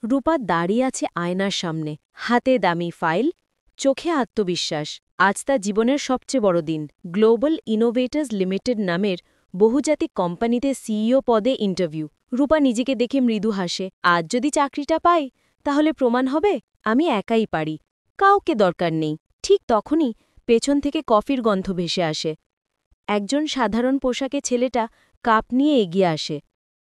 রূপা দাঁড়িয়ে আছে আয়নার সামনে, হাতে দামি ফাইল, চোখে আত্মবিশ্বাস। আজ তার জীবনের সবচেয়ে বড় দিন। গ্লোবাল ইনোভেটার্স লিমিটেড নামের বহুজাতিক কোম্পানিতে সিইও পদে ইন্টারভিউ। রূপা নিজেকে দেখে মৃদু হাসে। আজ যদি চাকরিটা পাই তাহলে প্রমাণ হবে আমি একাই পারি, কাউকে দরকার নেই। ঠিক তখনই পেছন থেকে কফির গন্ধ ভেসে আসে। একজন সাধারণ পোশাকে ছেলেটা কাপ নিয়ে এগিয়ে আসে।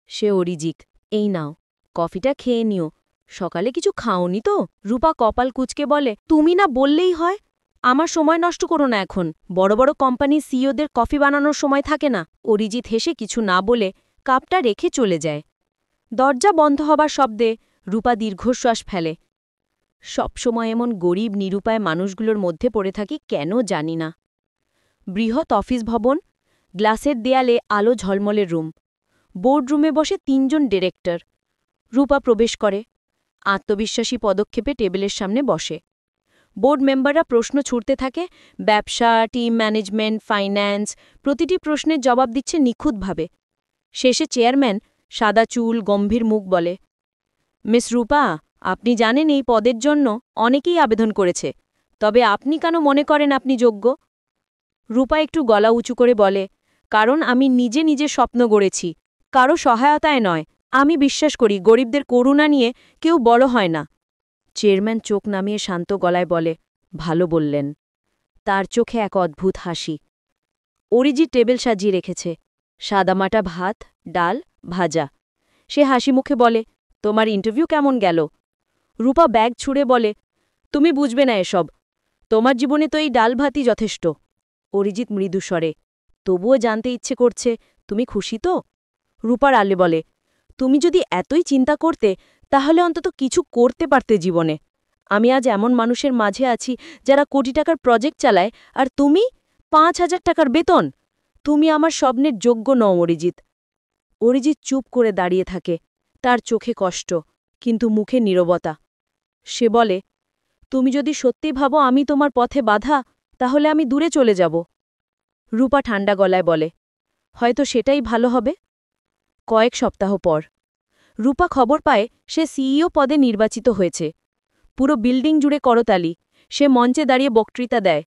সে অরিজিৎ। এই নাও, কফিটা খেয়ে নিও। সকালে কিছু খাওনি তো? রূপা কপাল কুঁচকে বলে, তুমি না বললেই হয়। আমার সময় নষ্ট করো না এখন। বড় বড় কোম্পানির সিইওদের কফি বানানোর সময় থাকে না। অরিজিৎ হেসে কিছু না বলে কাপটা রেখে চলে যায়। দরজা বন্ধ হবার শব্দে রূপা দীর্ঘশ্বাস ফেলে। সবসময় এমন গরিব নিরুপায় মানুষগুলোর মধ্যে পড়ে থাকি কেন জানি না। বৃহৎ অফিস ভবন, গ্লাসের দেয়ালে আলো ঝলমলের রুম। বোর্ডরুমে বসে ৩ জন ডিরেক্টর। রূপা প্রবেশ করে, আত্মবিশ্বাসী পদক্ষেপে টেবিলের সামনে বসে। বোর্ড মেম্বাররা প্রশ্ন ছুড়তে থাকে, ব্যবসা, টিম ম্যানেজমেন্ট, ফাইন্যান্স, প্রতিটি প্রশ্নের জবাব দিচ্ছে নিখুঁতভাবে। শেষে চেয়ারম্যান, সাদা চুল, গম্ভীর মুখ বলে, মিস রূপা, আপনি জানেন এই পদের জন্য অনেকেই আবেদন করেছে, তবে আপনি কেন মনে করেন আপনি যোগ্য? রূপা একটু গলা উঁচু করে বলে, কারণ আমি নিজে নিজে স্বপ্ন গড়েছি, কারো সহায়তায় নয়। আমি বিশ্বাস করি গরিবদের করুণা নিয়ে কেউ বড় হয় না। চেয়ারম্যান চোখ নামিয়ে শান্ত গলায় বলে, ভালো বললেন। তার চোখে এক অদ্ভুত হাসি। অরিজিৎ টেবিল সাজিয়ে রেখেছে, সাদামাটা ভাত, ডাল, ভাজা। সে হাসি মুখে বলে, তোমার ইন্টারভিউ কেমন গেল? রূপা ব্যাগ ছুঁড়ে বলে, তুমি বুঝবে না এসব। তোমার জীবনে তো এই ডাল ভাতই যথেষ্ট। অরিজিৎ মৃদুস্বরে, তবুও জানতে ইচ্ছে করছে, তুমি খুশি তো? রূপার আলে বলে, তুমি যদি এতই চিন্তা করতে তাহলে অন্তত কিছু করতে পারতে জীবনে। আমি আজ এমন মানুষের মাঝে আছি যারা কোটি টাকার প্রজেক্ট চালায়, আর তুমি ৫,০০০ টাকার বেতন। তুমি আমার স্বপ্নের যোগ্য নও অরিজিৎ। অরিজিৎ চুপ করে দাঁড়িয়ে থাকে, তার চোখে কষ্ট, কিন্তু মুখে নীরবতা। সে বলে, তুমি যদি সত্যি ভাবো আমি তোমার পথে বাধা, তাহলে আমি দূরে চলে যাব। রূপা ঠান্ডা গলায় বলে, হয়তো সেটাই ভালো হবে। কয়েক সপ্তাহ পর রূপা খবর পায় সে সিইও পদে নির্বাচিত হয়েছে। পুরো বিল্ডিং জুড়ে করতালি। সে মঞ্চে দাঁড়িয়ে বক্তৃতা দেয়,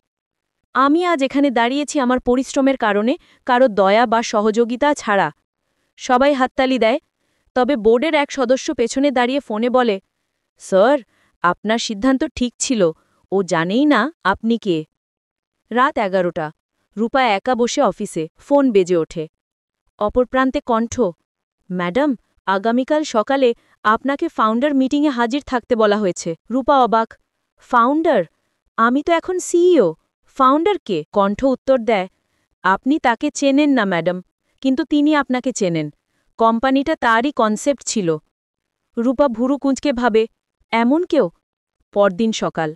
আমি আজ এখানে দাঁড়িয়েছি আমার পরিশ্রমের কারণে, কারো দয়া বা সহযোগিতা ছাড়া। সবাই হাততালি দেয়। তবে বোর্ডের এক সদস্য পেছনে দাঁড়িয়ে ফোনে বলে, স্যার, আপনার সিদ্ধান্ত ঠিক ছিল, ও জানেই না আপনি কে। রাত ১১টা। রূপা একা বসে অফিসে, ফোন বেজে ওঠে। অপর প্রান্তে কণ্ঠ, ম্যাডাম, আগামীকাল সকালে আপনাকে ফাউন্ডার মিটিংয়ে হাজির থাকতে বলা হয়েছে। রূপা অবাক, ফাউন্ডার? আমি তো এখন সিইও। ফাউন্ডার কে? কণ্ঠ উত্তর দেয়, আপনি তাকে চেনেন না ম্যাডাম, কিন্তু তিনি আপনাকে চেনেন। কোম্পানিটা তারই কনসেপ্ট ছিল। রূপা ভুরু কুঁচকে ভাবে, এমন কেউ? পরদিন সকাল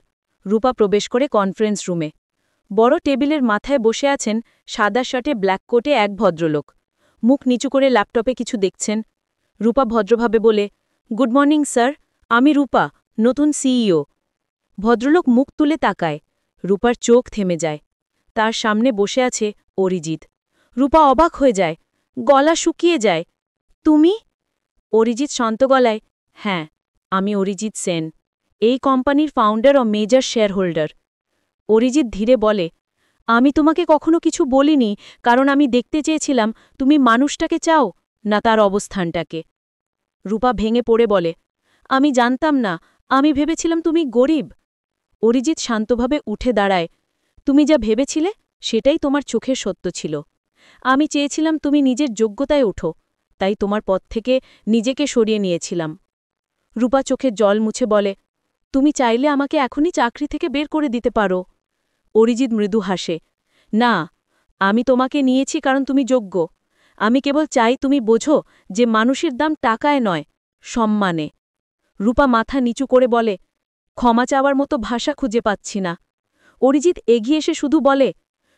রূপা প্রবেশ করে কনফারেন্স রুমে। বড় টেবিলের মাথায় বসে আছেন সাদা শার্টে ব্ল্যাক কোটে এক ভদ্রলোক। মুখ নিচু করে ল্যাপটপে কিছু দেখছেন। রূপা ভদ্রভাবে বলে, গুড মর্নিং স্যার, আমি রূপা, নতুন সিইও। ভদ্রলোক মুখ তুলে তাকায়। রূপার চোখ থেমে যায়। তার সামনে বসে আছে অরিজিৎ। রূপা অবাক হয়ে যায়, গলা শুকিয়ে যায়। তুমি? অরিজিৎ শান্ত গলায়, হ্যাঁ, আমি অরিজিৎ সেন, এই কোম্পানির ফাউন্ডার ও মেজর শেয়ারহোল্ডার। অরিজিৎ ধীরে বলে, আমি তোমাকে কখনো কিছু বলিনি, কারণ আমি দেখতে চেয়েছিলাম তুমি মানুষটাকে চাও না তার অবস্থানটাকে। রূপা ভেঙে পড়ে বলে, আমি জানতাম না, আমি ভেবেছিলাম তুমি গরিব। অরিজিৎ শান্তভাবে উঠে দাঁড়ায়, তুমি যা ভেবেছিলে সেটাই তোমার চোখের সত্য ছিল। আমি চেয়েছিলাম তুমি নিজের যোগ্যতায় ওঠো, তাই তোমার পথ থেকে নিজেকে সরিয়ে নিয়েছিলাম। রূপা চোখে জল মুছে বলে, তুমি চাইলে আমাকে এখনই চাকরি থেকে বের করে দিতে পারো। অরিজিৎ মৃদু হাসে, না, আমি তোমাকে নিয়েছি কারণ তুমি যোগ্য। আমি কেবল চাই তুমি বোঝো যে মানুষের দাম টাকায় নয়, সম্মানে। রূপা মাথা নিচু করে বলে, ক্ষমা চাওয়ার মতো ভাষা খুঁজে পাচ্ছি না। অরিজিৎ এগিয়ে এসে শুধু বলে,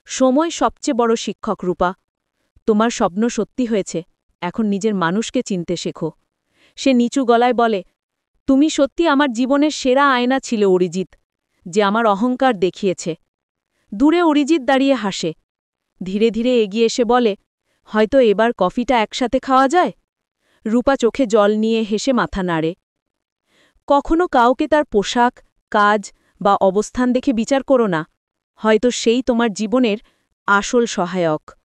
সময় সবচেয়ে বড় শিক্ষক রূপা। তোমার স্বপ্ন সত্যি হয়েছে, এখন নিজের মানুষকে চিনতে শেখো। সে নিচু গলায় বলে, তুমি সত্যি আমার জীবনের সেরা আয়না ছিলে অরিজিৎ, যে আমার অহংকার দেখিয়েছে। দূরে অরিজিৎ দাঁড়িয়ে হাসে। ধীরে ধীরে এগিয়ে এসে বলে, হয়তো এবার কফিটা একসাথে খাওয়া যায়। রূপা চোখে জল নিয়ে হেসে মাথা নাড়ে। কখনো কাউকে তার পোশাক, কাজ বা অবস্থান দেখে বিচার করো না। হয়তো সেই তোমার জীবনের আসল সহায়ক।